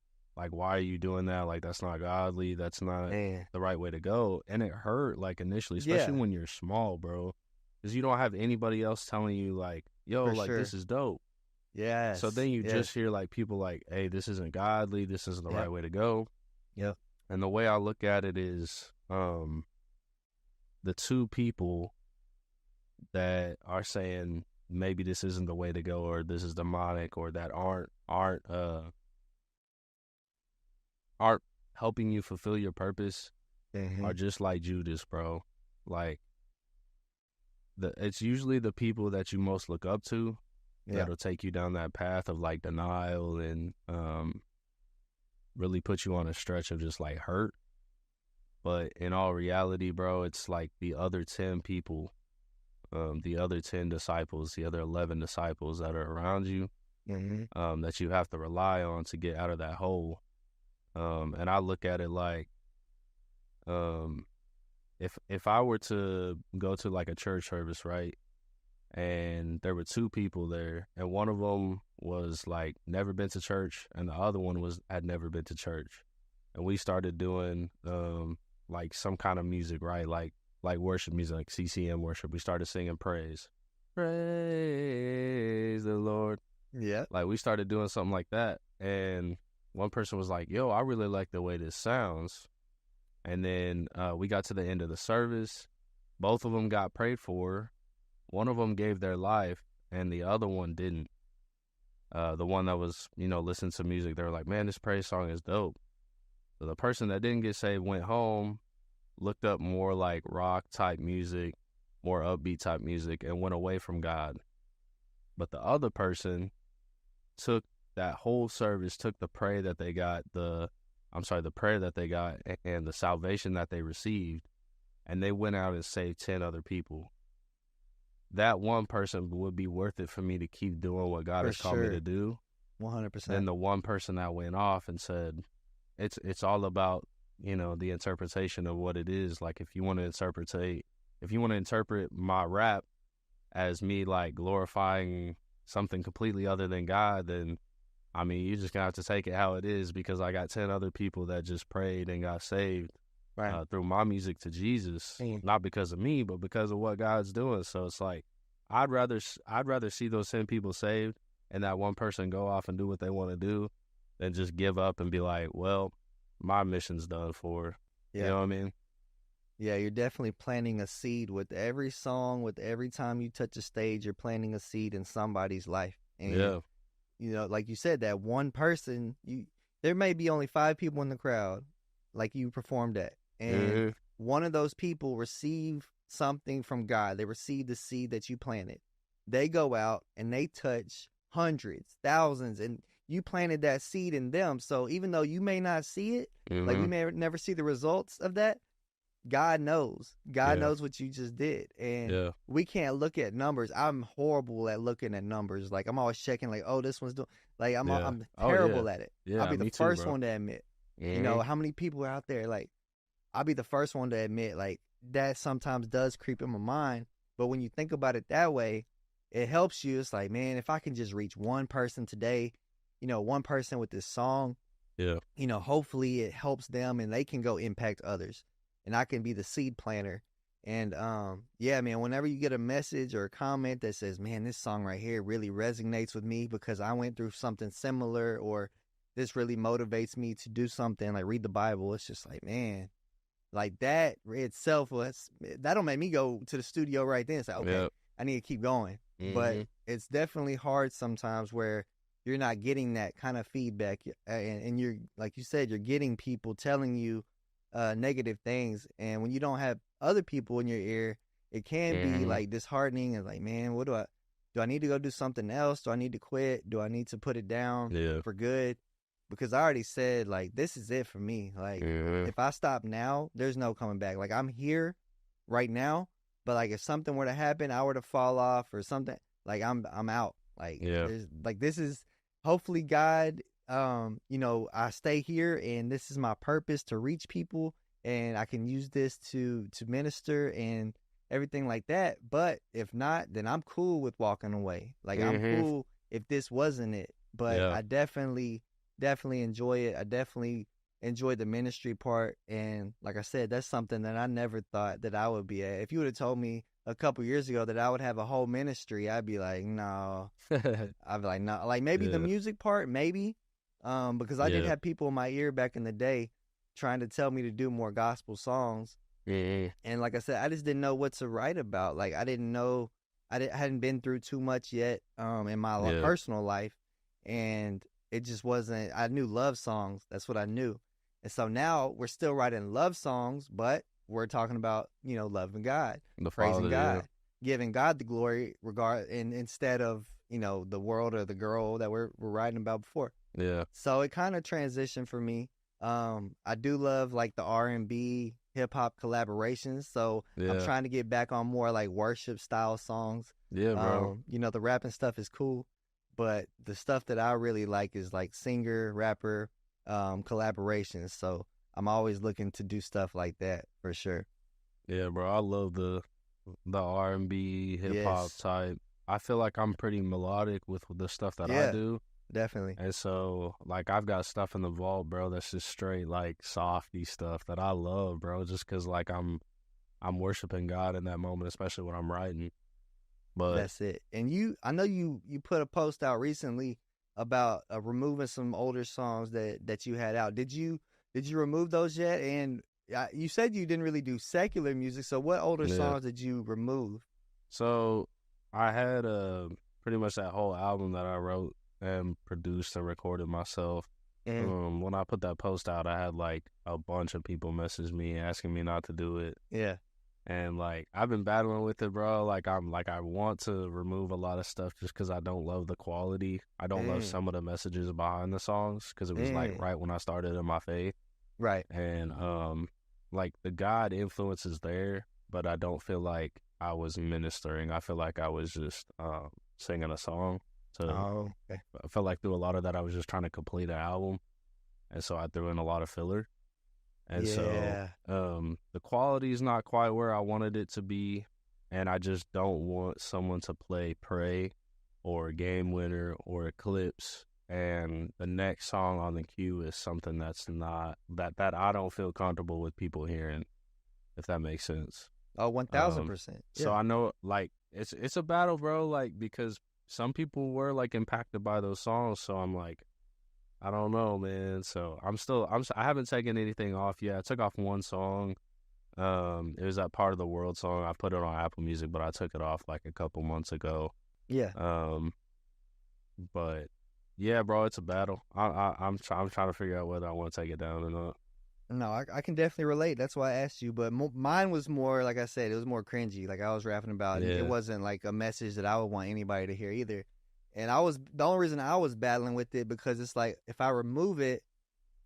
why are you doing that? Like, that's not godly. That's not the right way to go. And it hurt, like, initially, especially when you're small, bro, because you don't have anybody else telling you, like, yo, For like, sure. this is dope. Yeah. So then you just hear, like, people like, hey, this isn't godly. This isn't the right way to go. Yep. And the way I look at it is the two people that are saying maybe this isn't the way to go or this is demonic or that aren't helping you fulfill your purpose are just like Judas, bro. Like it's usually the people that you most look up to that'll take you down that path of like denial and really put you on a stretch of just like hurt. But in all reality, bro, it's like the other 10 people, the other 10 disciples, the other 11 disciples that are around you, that you have to rely on to get out of that hole. And I look at it like, if I were to go to like a church service, right, and there were two people there, and one of them was like never been to church, and the other one had never been to church, and we started doing like some kind of music, right, like worship music, like CCM worship. We started singing praise the Lord. Yeah, like we started doing something like that, and one person was like, yo, I really like the way this sounds. And then we got to the end of the service. Both of them got prayed for. One of them gave their life, and the other one didn't. The one that was, listening to music, they were like, man, this praise song is dope. So the person that didn't get saved went home, looked up more like rock type music, more upbeat type music, and went away from God. But the other person took that whole service, took the prayer that they got, the prayer that they got and the salvation that they received, and they went out and saved 10 other people. That one person would be worth it for me to keep doing what God has called me to do. 100%. Then the one person that went off and said, it's all about, the interpretation of what it is. Like, if you want to interpret my rap as me like glorifying something completely other than God, then I mean, you're just gonna have to take it how it is, because I got 10 other people that just prayed and got saved through my music to Jesus, not because of me, but because of what God's doing. So it's like, I'd rather see those 10 people saved and that one person go off and do what they want to do than just give up and be like, well, my mission's done for. Yeah. You know what I mean? Yeah, you're definitely planting a seed with every song, with every time you touch a stage, you're planting a seed in somebody's life. And, like you said, that one person, there may be only 5 people in the crowd, like you performed at. And one of those people receive something from God. They receive the seed that you planted. They go out and they touch hundreds, thousands, and you planted that seed in them. So even though you may not see it, like we may never see the results of that, God knows. God knows what you just did. And we can't look at numbers. I'm horrible at looking at numbers. Like, I'm always checking, like, oh, this one's doing, like, I'm terrible at it. Yeah, I'll be the first one to admit. Mm-hmm. How many people are out there, like, I'll be the first one to admit, like, that sometimes does creep in my mind. But when you think about it that way, it helps you. It's like, man, if I can just reach one person today, one person with this song, hopefully it helps them and they can go impact others. And I can be the seed planter. And, man, whenever you get a message or a comment that says, man, this song right here really resonates with me because I went through something similar, or this really motivates me to do something, like read the Bible, it's just like, man, like that itself, that'll make me go to the studio right then and say, okay, I need to keep going. Mm-hmm. But it's definitely hard sometimes where you're not getting that kind of feedback. And you're, like you said, you're getting people telling you negative things. And when you don't have other people in your ear, it can be like disheartening and like, man, what do I need to go do something else? Do I need to quit? Do I need to put it down for good? Because I already said, like, this is it for me. Like, if I stop now, there's no coming back. Like, I'm here right now, but like, if something were to happen, I were to fall off or something, like, I'm out. Like, this is hopefully God. I stay here and this is my purpose to reach people, and I can use this to minister and everything like that. But if not, then I'm cool with walking away. Like, I'm cool if this wasn't it. But I definitely enjoy it. I definitely enjoy the ministry part. And like I said, that's something that I never thought that I would be at. If you would have told me a couple years ago that I would have a whole ministry, I'd be like, no. I'd be like, no. Like, maybe the music part, maybe. Because I did have people in my ear back in the day trying to tell me to do more gospel songs. And like I said, I just didn't know what to write about. Like, I didn't know, I hadn't been through too much yet in my personal life. And it just wasn't, I knew love songs. That's what I knew. And so now we're still writing love songs, but we're talking about, loving God, praising God, giving God the glory instead of, the world or the girl that we're writing about before. Yeah. So it kind of transitioned for me. I do love like the R&B, hip hop collaborations. So I'm trying to get back on more like worship style songs. Yeah, bro. The rapping stuff is cool, but the stuff that I really like is like singer, rapper, collaborations. So I'm always looking to do stuff like that for sure. Yeah, bro. I love the R&B, hip hop type. I feel like I'm pretty melodic with the stuff that I do. Definitely. And so, like, I've got stuff in the vault, bro, that's just straight, like, softy stuff that I love, bro, just because, like, I'm worshiping God in that moment, especially when I'm writing. But that's it. And I know you put a post out recently about removing some older songs that you had out. Did you remove those yet? And you said you didn't really do secular music, so what older songs did you remove? So I had pretty much that whole album that I wrote and produced and recorded myself. Mhm. When I put that post out, I had like a bunch of people message me asking me not to do it. Yeah. And like I've been battling with it, bro. Like I want to remove a lot of stuff just because I don't love the quality. I don't love Mm. some of the messages behind the songs because it was like Mm. right when I started in my faith. Right. And like the God influence is there, but I don't feel like I was ministering. I feel like I was just singing a song. So Oh, okay. I felt like through a lot of that I was just trying to complete an album, and so I threw in a lot of filler. And so Yeah. the quality is not quite where I wanted it to be, and I just don't want someone to play Pray or Game Winner or Eclipse and the next song on the queue is something that's not that I don't feel comfortable with people hearing, if that makes sense. Oh, Um 1000%. so Yeah. I know like it's a battle, bro, like because some people were like impacted by those songs, so I'm like I don't know, man. So I haven't taken anything off yet. I took off one song. It was that Part of the World song. I put it on Apple Music, but I took it off like a couple months ago. Yeah. Um, but yeah, bro, it's a battle. I'm trying to figure out whether I want to take it down or not. No, I can definitely relate. That's why I asked you. But mine was more, like I said, it was more cringy. Like I was rapping about, and it Yeah. wasn't like a message that I would want anybody to hear either. And the only reason I was battling with it because it's like if I remove it,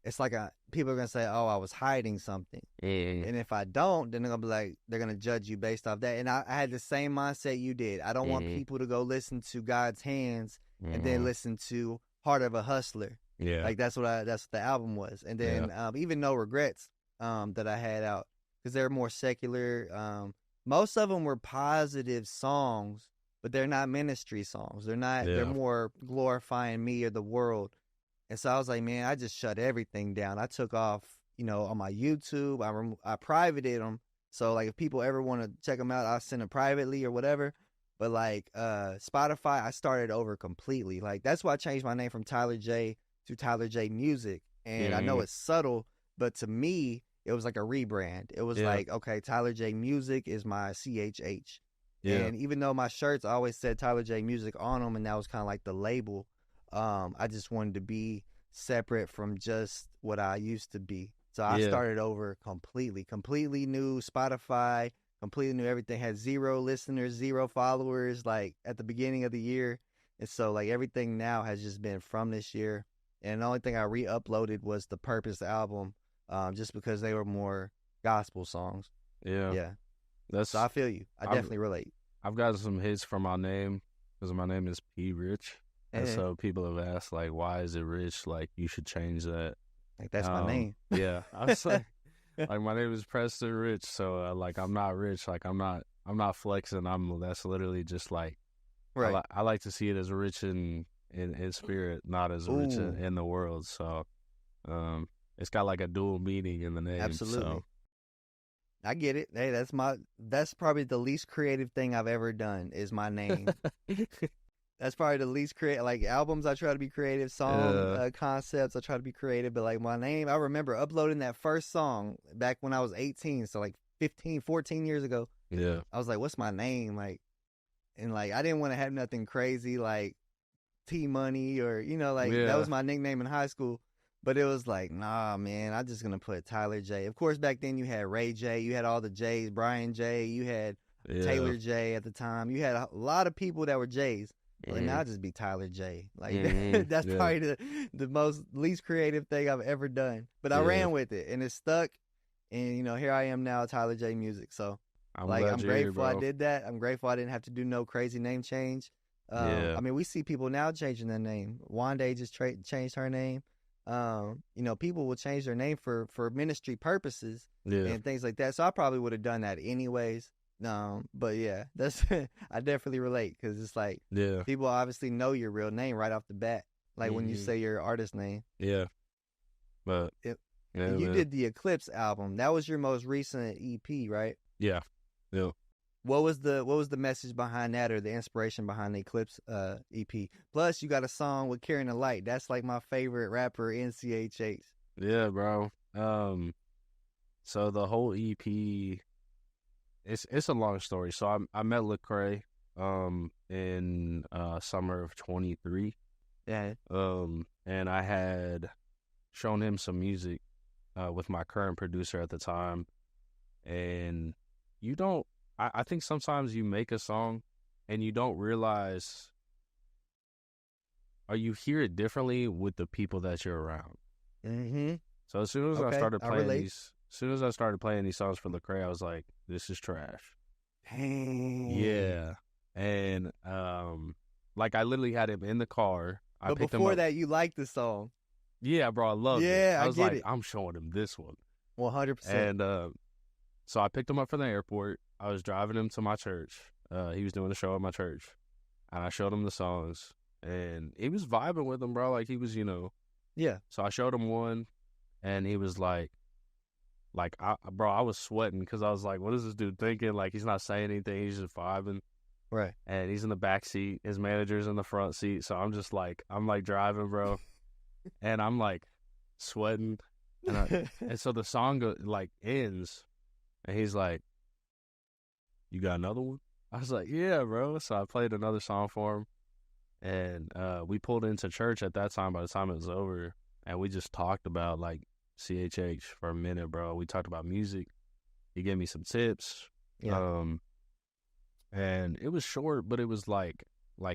it's like people are gonna say, "Oh, I was hiding something," Yeah. and if I don't, then they're gonna be like, they're gonna judge you based off that. And I had the same mindset you did. I don't want Mm-hmm. people to go listen to God's Hands and then Mm-hmm. listen to Heart of a Hustler. Yeah. Like that's what the album was. And Yeah. then even No Regrets that I had out because they're more secular. Most of them were positive songs, but they're not ministry songs. They're not. They're Yeah. more glorifying me or the world. And so I was like, man, I just shut everything down. I took off, on my YouTube. I privated them. So like, if people ever want to check them out, I'll send them privately or whatever. But like Spotify, I started over completely. Like that's why I changed my name from Tyler J to Tyler J Music. And I know Mm-hmm. it's subtle, but to me, it was like a rebrand. It was Yeah. like, okay, Tyler J Music is my CHH. Yeah. And even though my shirts always said Tyler J Music on them, and that was kind of like the label, I just wanted to be separate from just what I used to be. So I Yeah. started over completely new Spotify, completely new everything. Had 0 listeners, 0 followers, like at the beginning of the year. And so like everything now has just been from this year. And the only thing I re-uploaded was the Purpose album, just because they were more gospel songs. Yeah. Yeah. So That's I feel you. I I've definitely relate. I've gotten some hits from my name because my name is P Rich, and Eh, so people have asked like, "Why is it Rich? Like, you should change that." like that's my name. Yeah, I was like my name is Preston Rich, so like I'm not rich, like I'm not flexing. That's literally just like Right. I like to see it as rich in spirit, not as rich Ooh, in the world. So, it's got like a dual meaning in the name. absolutely. So, I get it. Hey, that's probably the least creative thing I've ever done is my name. That's probably the least creative. Like albums, I try to be creative. Song yeah, concepts, I try to be creative. But like my name, I remember uploading that first song back when I was 18, so like 15, 14 years ago. yeah, I was like, "What's my name?" Like, and like I didn't want to have nothing crazy like T Money or like that yeah, was my nickname in high school. But it was like, nah, man, I'm just gonna put Tyler J. Of course, back then you had Ray J, you had all the J's, Brian J, you had yeah. Taylor J at the time. You had a lot of people that were J's. Like, Mm-hmm. now I just be Tyler J. Like that's Yeah, probably the most least creative thing I've ever done. But I yeah. ran with it and it stuck. And here I am now, Tyler J Music. So I'm like glad I'm you're here, grateful I bro. did that. I'm grateful I didn't have to do no crazy name change. Yeah, I mean, we see people now changing their name. Wanda just changed her name. People will change their name for ministry purposes yeah, and things like that. So I probably would have done that anyways. But yeah, that's I definitely relate because it's like yeah. people obviously know your real name right off the bat, like when you Mm-hmm. say your artist name. Yeah, but It, yeah, and you man. did the Eclipse album. That was your most recent EP, right? Yeah, yeah. What was the message behind that or the inspiration behind the Eclipse EP? Plus, you got a song with Carrying the Light. That's like my favorite rapper in CHH. Yeah, bro. So the whole EP, it's a long story. So I met Lecrae, in summer of 23. Yeah. And I had shown him some music with my current producer at the time, and you don't. I think sometimes you make a song and you don't realize, or you hear it differently with the people that you're around. Mm-hmm. So as soon as I Okay, started I playing relate. these, as soon as I started playing these songs for Lecrae, I was like, "This is trash." Dang. Yeah, and like I literally had him in the car. I But picked him before up. that, you liked the song. Yeah, bro, I loved it. Yeah, I I was get like, it. I'm showing him this one. 100%. And so I picked him up from the airport. I was driving him to my church. He was doing a show at my church, and I showed him the songs, and he was vibing with them, bro. Like he was, Yeah. So I showed him one, and he was like, I was sweating because I was like, what is this dude thinking? Like he's not saying anything. He's just vibing. Right. And he's in the back seat. His manager's in the front seat. So I'm like driving, bro, and I'm like sweating, and so the song ends, and he's like, "You got another one?" I was like, "Yeah, bro." So I played another song for him, and we pulled into church at that time. By the time it was over, and we just talked about like CHH for a minute, bro. We talked about music. He gave me some tips. Yeah. And it was short, but it was like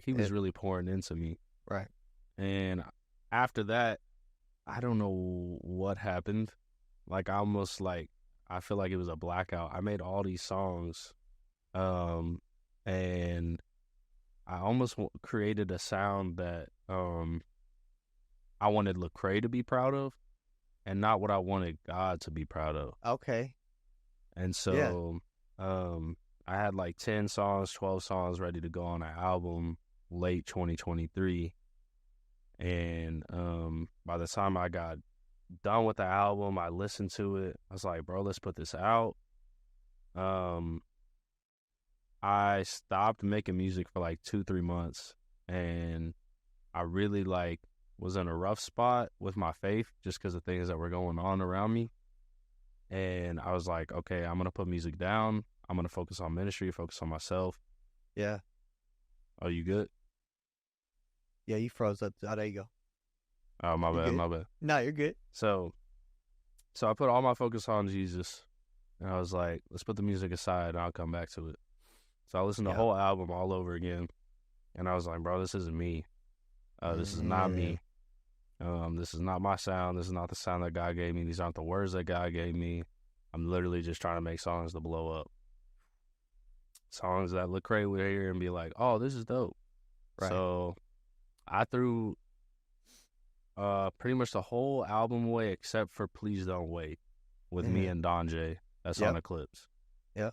he was really pouring into me. Right. And after that, I don't know what happened. Like I feel like it was a blackout. I made all these songs, and I almost created a sound that I wanted Lecrae to be proud of, and not what I wanted God to be proud of. Okay. And so, I had like 10 songs, 12 songs ready to go on an album late 2023. And by the time I got done with the album, I listened to it. I was like, bro, let's put this out. I stopped making music for like 2-3 months, and I really was in a rough spot with my faith just because of things that were going on around me. And I was like, okay, I'm going to put music down. I'm going to focus on ministry, focus on myself. Yeah. Oh, you good? Yeah, you froze up. Oh, there you go. Oh, my You bad, good? my bad. No, you're good. So I put all my focus on Jesus, and I was like, let's put the music aside, and I'll come back to it. So I listened to the whole album all over again, and I was like, bro, this isn't me. This is not me. This is not my sound. This is not the sound that God gave me. These aren't the words that God gave me. I'm literally just trying to make songs to blow up. Songs that Lecrae would hear and be like, oh, this is dope. Right. So I threw pretty much the whole album away except for Please Don't Wait with me and Don J. That's on Eclipse. Yeah.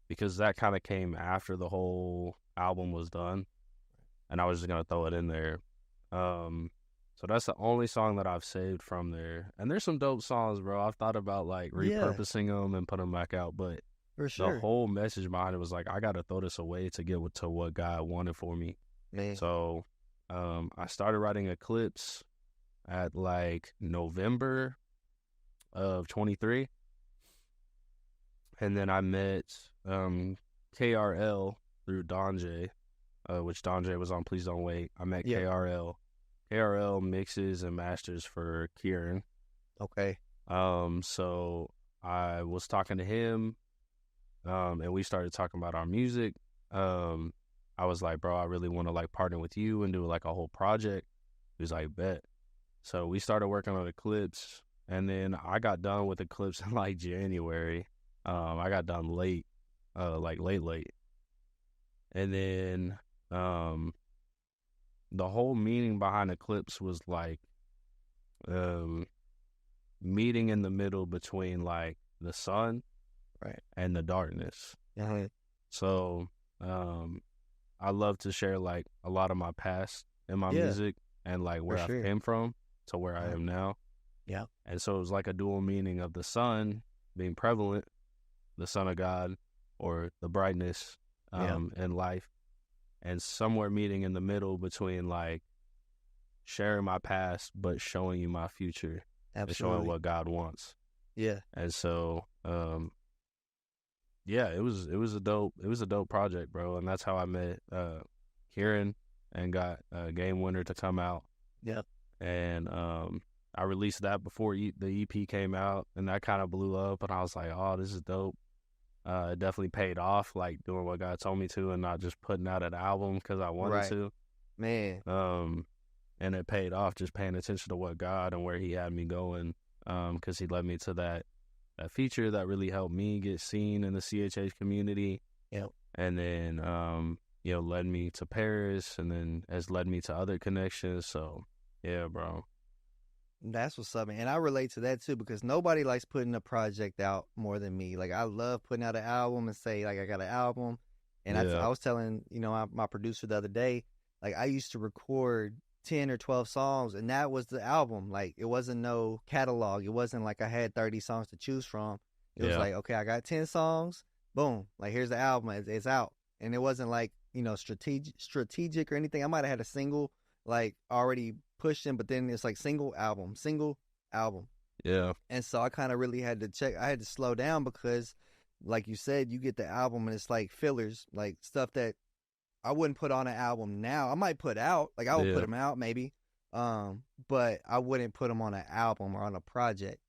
Because that kind of came after the whole album was done, and I was just going to throw it in there. So that's the only song that I've saved from there. And there's some dope songs, bro. I've thought about like repurposing them and putting them back out, but for sure, the whole message behind it was like, I got to throw this away to get to what God wanted for me. Man. So I started writing Eclipse at like November of 23. And then I met KRL through Don J, which Don J was on Please Don't Wait. I met KRL. KRL mixes and masters for Kieran. Okay. So I was talking to him, and we started talking about our music. I was like, bro, I really want to like partner with you and do like a whole project. He was like, bet. So we started working on Eclipse, and then I got done with Eclipse in like January. I got done late, like late. And then the whole meaning behind Eclipse was like meeting in the middle between like the sun and the darkness. So I love to share like a lot of my past in my music and like where I came from to where I am now. Yeah. And so it was like a dual meaning of the sun being prevalent, the Son of God, or the brightness in life, and somewhere meeting in the middle between like sharing my past but showing you my future. Absolutely. And showing what God wants. Yeah. And so it was a dope project, bro. And that's how I met Kieran and got Game Winner to come out. Yep. And I released that before the EP came out, and that kind of blew up. And I was like, oh, this is dope. It definitely paid off, like doing what God told me to, and not just putting out an album because I wanted Right. to. Man. And it paid off just paying attention to what God and where He had me going. Because He led me to that feature that really helped me get seen in the CHH community. Yep. And then, led me to Paris, and then has led me to other connections. So, yeah, bro. That's what's up, man. And I relate to that too, because nobody likes putting a project out more than me. Like, I love putting out an album and say, like, I got an album. And I was telling, my producer the other day, like, I used to record 10 or 12 songs, and that was the album. Like, it wasn't no catalog. It wasn't like I had 30 songs to choose from. It was like, okay, I got 10 songs. Boom. Like, here's the album. It's out. And it wasn't like, strategic or anything. I might have had a single, like, already pushed in, but then it's like single album. Yeah. And so I kind of really had to check. I had to slow down because, like you said, you get the album and it's like fillers, like stuff that I wouldn't put on an album now. I might put out, like I would put them out maybe, but I wouldn't put them on an album or on a project.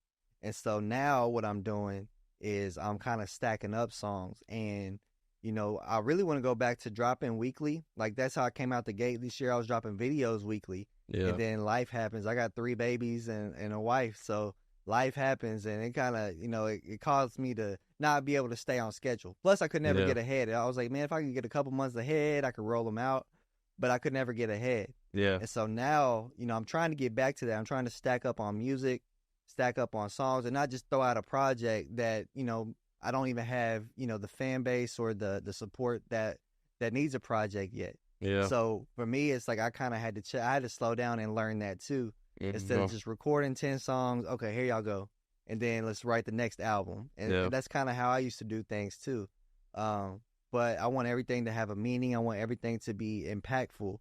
And so now what I'm doing is I'm kind of stacking up songs, and I really want to go back to dropping weekly. Like, that's how I came out the gate this year. I was dropping videos weekly. Yeah. And then life happens. I got 3 babies and a wife. So life happens, and it kind of, it caused me to not be able to stay on schedule. Plus, I could never get ahead. I was like, man, if I could get a couple months ahead, I could roll them out. But I could never get ahead. Yeah. And so now, I'm trying to get back to that. I'm trying to stack up on music, stack up on songs, and not just throw out a project that, I don't even have, the fan base or the support that needs a project yet. Yeah. So for me, it's like I kind of had to I had to slow down and learn that too. Instead of just recording 10 songs, okay, here y'all go, and then let's write the next album. And that's kind of how I used to do things too. But I want everything to have a meaning. I want everything to be impactful.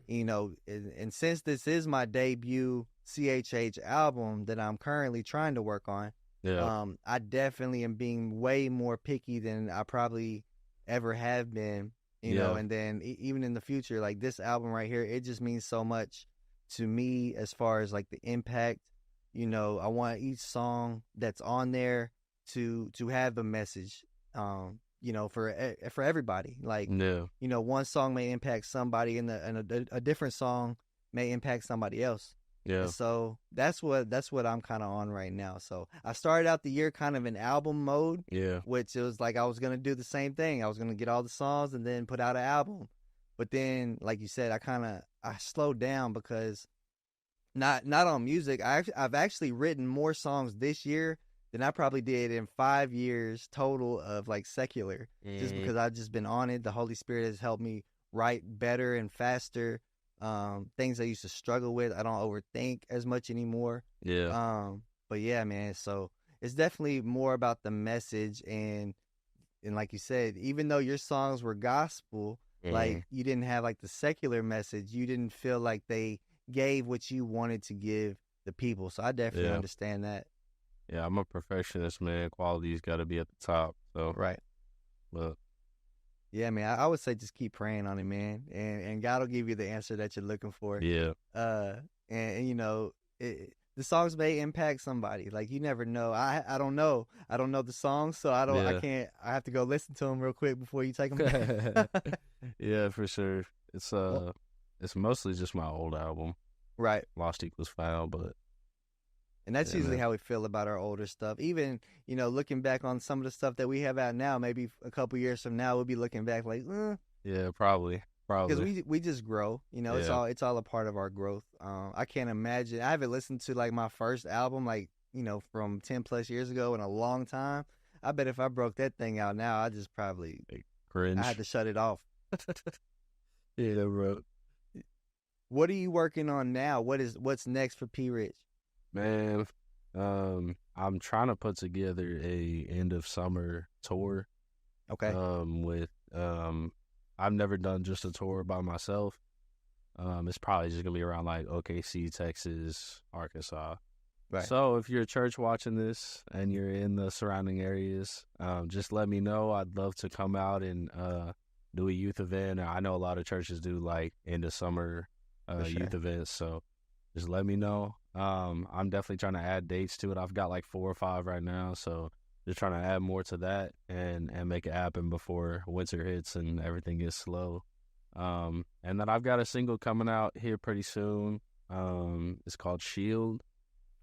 And since this is my debut CHH album that I'm currently trying to work on, I definitely am being way more picky than I probably ever have been, and then even in the future, like this album right here, it just means so much to me as far as like the impact. I want each song that's on there to have the message, for everybody. Like, one song may impact somebody and a different song may impact somebody else. Yeah. And so that's what I'm kind of on right now. So I started out the year kind of in album mode. Yeah. Which it was like I was gonna do the same thing. I was gonna get all the songs and then put out an album. But then, like you said, I slowed down because not on music. I've actually written more songs this year than I probably did in 5 years total of like secular. Just because I've just been on it. The Holy Spirit has helped me write better and faster. Things I used to struggle with, I don't overthink as much anymore. But yeah, man, so it's definitely more about the message, and like you said, even though your songs were gospel, like you didn't have like the secular message, you didn't feel like they gave what you wanted to give the people. So I definitely understand that. Yeah, I'm a perfectionist, man. Quality's got to be at the top. So right. But yeah, man, I would say just keep praying on it, man, and God will give you the answer that you're looking for. Yeah. And the songs may impact somebody. Like, you never know. I don't know. I don't know the songs, so I can't. I have to go listen to them real quick before you take them. Yeah, for sure. It's mostly just my old album, right? Lost Equals Found, but. And that's usually how we feel about our older stuff. Even, looking back on some of the stuff that we have out now, maybe a couple years from now, we'll be looking back like, yeah, probably. Because we just grow. It's all a part of our growth. I can't imagine. I haven't listened to like my first album, like, from 10 plus years ago in a long time. I bet if I broke that thing out now, I just probably cringe. I had to shut it off. Yeah, bro. What are you working on now? What's next for P. Rich? Man, I'm trying to put together a end of summer tour. Okay. I've never done just a tour by myself. It's probably just gonna be around like OKC, Texas, Arkansas. Right. So if you're a church watching this and you're in the surrounding areas, just let me know. I'd love to come out and do a youth event. I know a lot of churches do like end of summer youth events, so just let me know. I'm definitely trying to add dates to it. I've got like 4 or 5 right now, so just trying to add more to that and make it happen before winter hits and everything gets slow. And then I've got a single coming out here pretty soon. It's called Shield.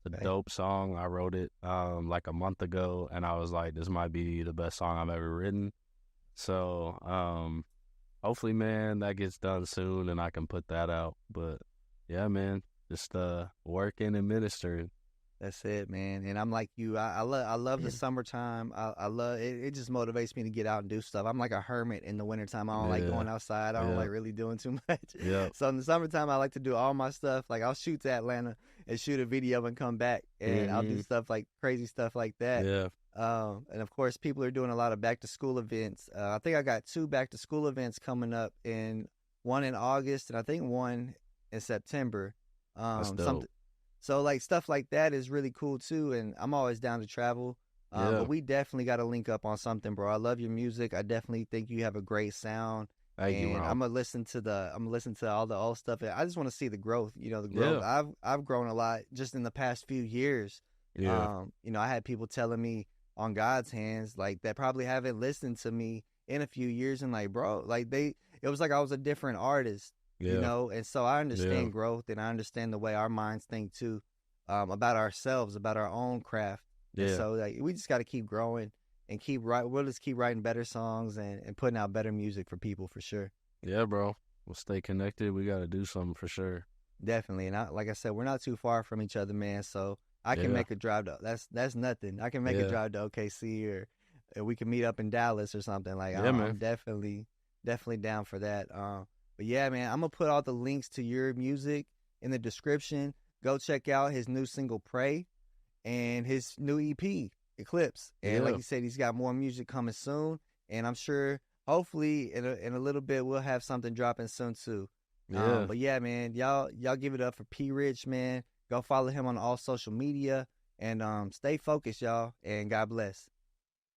It's a dope song. I wrote it like a month ago, and I was like, this might be the best song I've ever written. So hopefully, man, that gets done soon and I can put that out. But yeah, man, just working and ministering. That's it, man. And I'm like you. I love the summertime. I love it. It just motivates me to get out and do stuff. I'm like a hermit in the wintertime. I don't like going outside. I don't like really doing too much. Yeah. So in the summertime, I like to do all my stuff. Like I'll shoot to Atlanta and shoot a video and come back, and I'll do stuff like crazy stuff like that. Yeah. And of course, people are doing a lot of back to school events. I think I got 2 back to school events coming up, one in August, and I think one in September. That's dope. So like stuff like that is really cool too, and I'm always down to travel. But we definitely got to link up on something, bro. I love your music. I definitely think you have a great sound. Thank you, bro. I'm gonna listen to all the old stuff. I just want to see the growth. You know, the growth. Yeah. I've grown a lot just in the past few years. Yeah. You know, I had people telling me on God's hands like that probably haven't listened to me in a few years, and like, bro, like it was like I was a different artist. Yeah. You know, and so I understand growth, and I understand the way our minds think too, about ourselves, about our own craft. Yeah. And so like, we just got to keep growing and we'll just keep writing better songs and putting out better music for people for sure. Yeah, bro. We'll stay connected. We got to do something for sure. Definitely. And like I said, we're not too far from each other, man. So I can make a drive to, that's nothing. I can make a drive to OKC or we can meet up in Dallas or something. Like, I'm definitely down for that. But yeah, man, I'm going to put all the links to your music in the description. Go check out his new single, Pray, and his new EP, Eclipse. And like you said, he's got more music coming soon. And I'm sure, hopefully, in a little bit, we'll have something dropping soon, too. Yeah. But yeah, man, y'all give it up for P. Rich, man. Go follow him on all social media. And stay focused, y'all. And God bless.